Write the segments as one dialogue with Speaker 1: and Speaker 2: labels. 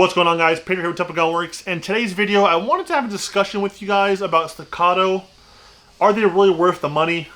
Speaker 1: What's going on, guys? Pedro here with Temple Gunworks, and today's video I wanted to have a discussion with you guys about Staccato. Are they really worth the money?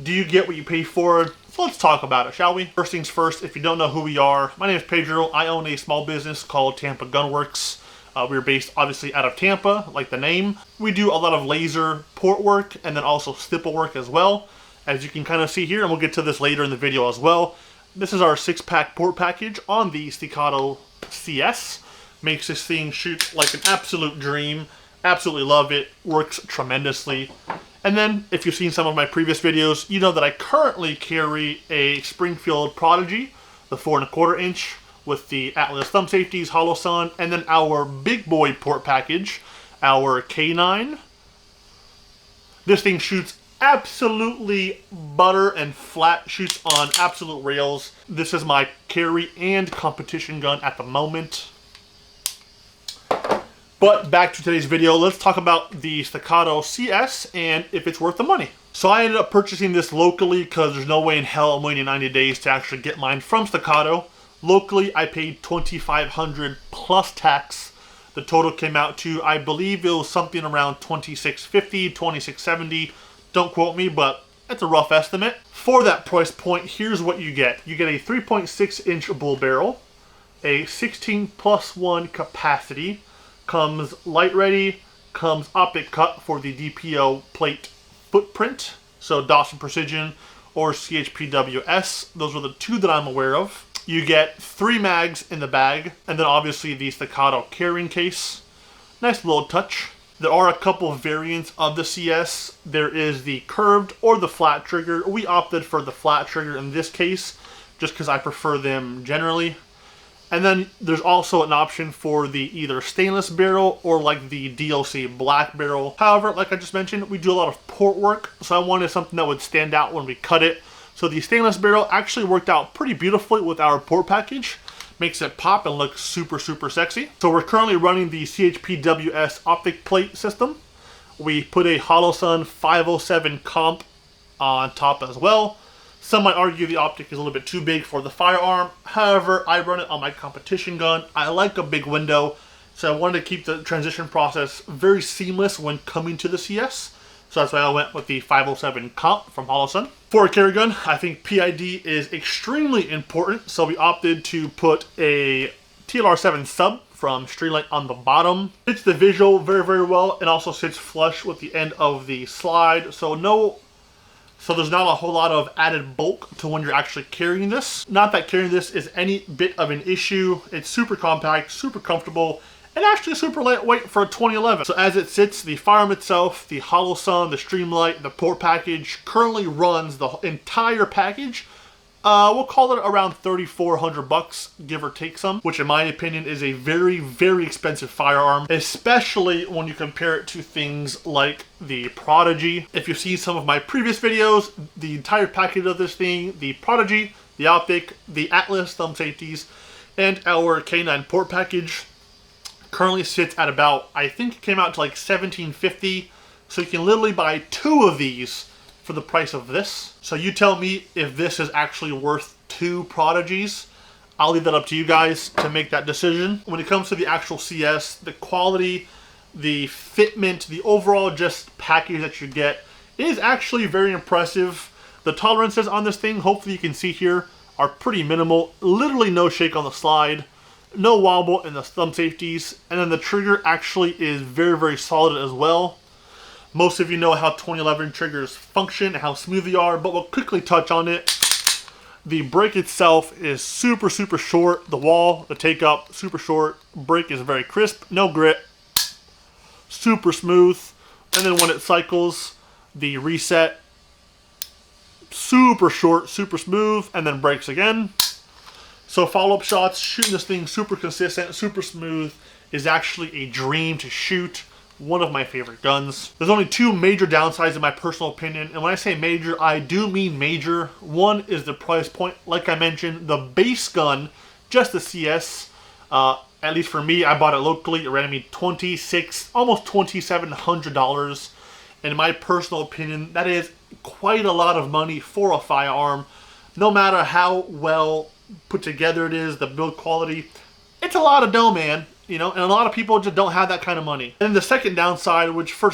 Speaker 1: Do you get what you pay for? So let's talk about it, shall we? First things first, if you don't know who we are, my name is Pedro. I own a small business called Tampa Gunworks. We're based obviously out of Tampa, like the name. We do a lot of laser port work and then also stipple work as well. As you can kind of see here, and we'll get to this later in the video as well. This is our 6-pack port package on the Staccato CS. Makes this thing shoot like an absolute dream. Absolutely love it. Works tremendously. And then, if you've seen some of my previous videos, you know that I currently carry a Springfield Prodigy, the 4¼ inch, with the Atlas thumb safeties, hollow sun, and then our big boy port package, our K9. This thing shoots absolutely butter and flat, shoots on absolute rails. This is my carry and competition gun at the moment. But back to today's video, let's talk about the Staccato CS and if it's worth the money. So I ended up purchasing this locally because there's no way in hell I'm waiting 90 days to actually get mine from Staccato. Locally, I paid $2,500 plus tax. The total came out to, I believe it was something around $2,650, $2,670. Don't quote me, but it's a rough estimate. For that price point, here's what you get. You get a 3.6 inch bull barrel, a 16+1 capacity, comes light ready, comes optic cut for the DPO plate footprint, so Dawson Precision or CHPWS. Those are the two that I'm aware of. You get 3 mags in the bag, and then obviously the Staccato carrying case. Nice little touch. There are a couple of variants of the CS. There is the curved or the flat trigger. We opted for the flat trigger in this case, just because I prefer them generally. And then there's also an option for the either stainless barrel or like the DLC black barrel. However, like I just mentioned, we do a lot of port work, so I wanted something that would stand out when we cut it. So the stainless barrel actually worked out pretty beautifully with our port package. Makes it pop and look super, super sexy. So we're currently running the CHPWS optic plate system. We put a hollow sun 507 comp on top as well. Some might argue the optic is a little bit too big for the firearm. However, I run it on my competition gun. I like a big window, so I wanted to keep the transition process very seamless when coming to the CS. So that's why I went with the 507 comp from Hollow Sun. For a carry gun, I think PID is extremely important, so we opted to put a TLR7 sub from Streamlight on the bottom. Fits the visual very, very well, and also sits flush with the end of the slide, so there's not a whole lot of added bulk to when you're actually carrying this. Not that carrying this is any bit of an issue. It's super compact, super comfortable, and actually super lightweight for a 2011. So as it sits, the firearm itself, the hollow sun, the Streamlight, the port package currently runs the entire package. We'll call it around $3,400, give or take some, which in my opinion is a very, very expensive firearm, especially when you compare it to things like the Prodigy. If you've seen some of my previous videos, the entire package of this thing, the Prodigy, the optic, the Atlas thumb safeties, and our K9 port package currently sits at about, I think it came out to like $1,750. So you can literally buy 2 of these for the price of this. So you tell me if this is actually worth 2 Prodigies. I'll leave that up to you guys to make that decision. When it comes to the actual CS, the quality, the fitment, the overall just package that you get is actually very impressive. The tolerances on this thing, hopefully you can see here, are pretty minimal. Literally no shake on the slide, no wobble in the thumb safeties, and then the trigger actually is very, very solid as well. Most of you know how 2011 triggers function and how smooth they are, but we'll quickly touch on it. The break itself is super, super short. The wall, the take up, super short. Break is very crisp, no grit, super smooth. And then when it cycles, the reset, super short, super smooth, and then breaks again. So follow-up shots, shooting this thing super consistent, super smooth, is actually a dream to shoot. One of my favorite guns. There's only 2 major downsides in my personal opinion, and when I say major, I do mean major. One is the price point. Like I mentioned, the base gun, just the CS, at least for me, I bought it locally. It ran me $2,600, almost $2,700. And in my personal opinion, that is quite a lot of money for a firearm. No matter how well put together it is, the build quality, it's a lot of dough, man. You know, and a lot of people just don't have that kind of money. And then the second downside, which for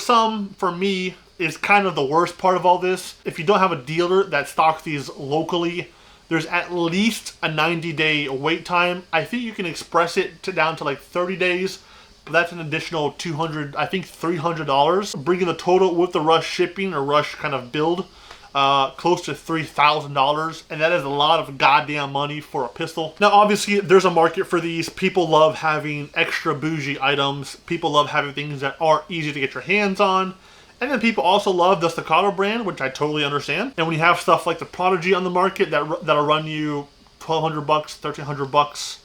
Speaker 1: me, is kind of the worst part of all this. If you don't have a dealer that stocks these locally, there's at least a 90-day wait time. I think you can express it down to like 30 days, but that's an additional $200, I think $300, bringing the total with the rush shipping or rush kind of build close to $3,000, and that is a lot of goddamn money for a pistol. Now, obviously, there's a market for these. People love having extra bougie items. People love having things that are easy to get your hands on. And then people also love the Staccato brand, which I totally understand. And when you have stuff like the Prodigy on the market that'll run you $1,200, $1,300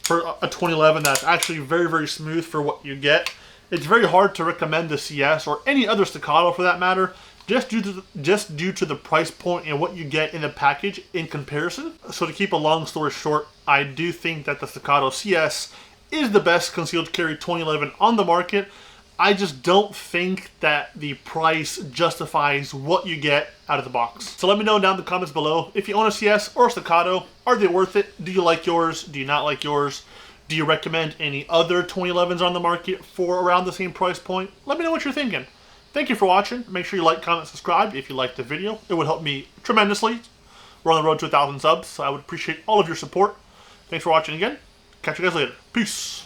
Speaker 1: for a 2011, that's actually very, very smooth for what you get. It's very hard to recommend the CS or any other Staccato for that matter, just due to the price point and what you get in the package in comparison. So to keep a long story short, I do think that the Staccato CS is the best concealed carry 2011 on the market. I just don't think that the price justifies what you get out of the box. So let me know down in the comments below if you own a CS or a Staccato. Are they worth it? Do you like yours? Do you not like yours? Do you recommend any other 2011s on the market for around the same price point? Let me know what you're thinking. Thank you for watching. Make sure you like, comment, subscribe if you liked the video. It would help me tremendously. We're on the road to 1,000 subs, so I would appreciate all of your support. Thanks for watching again. Catch you guys later. Peace.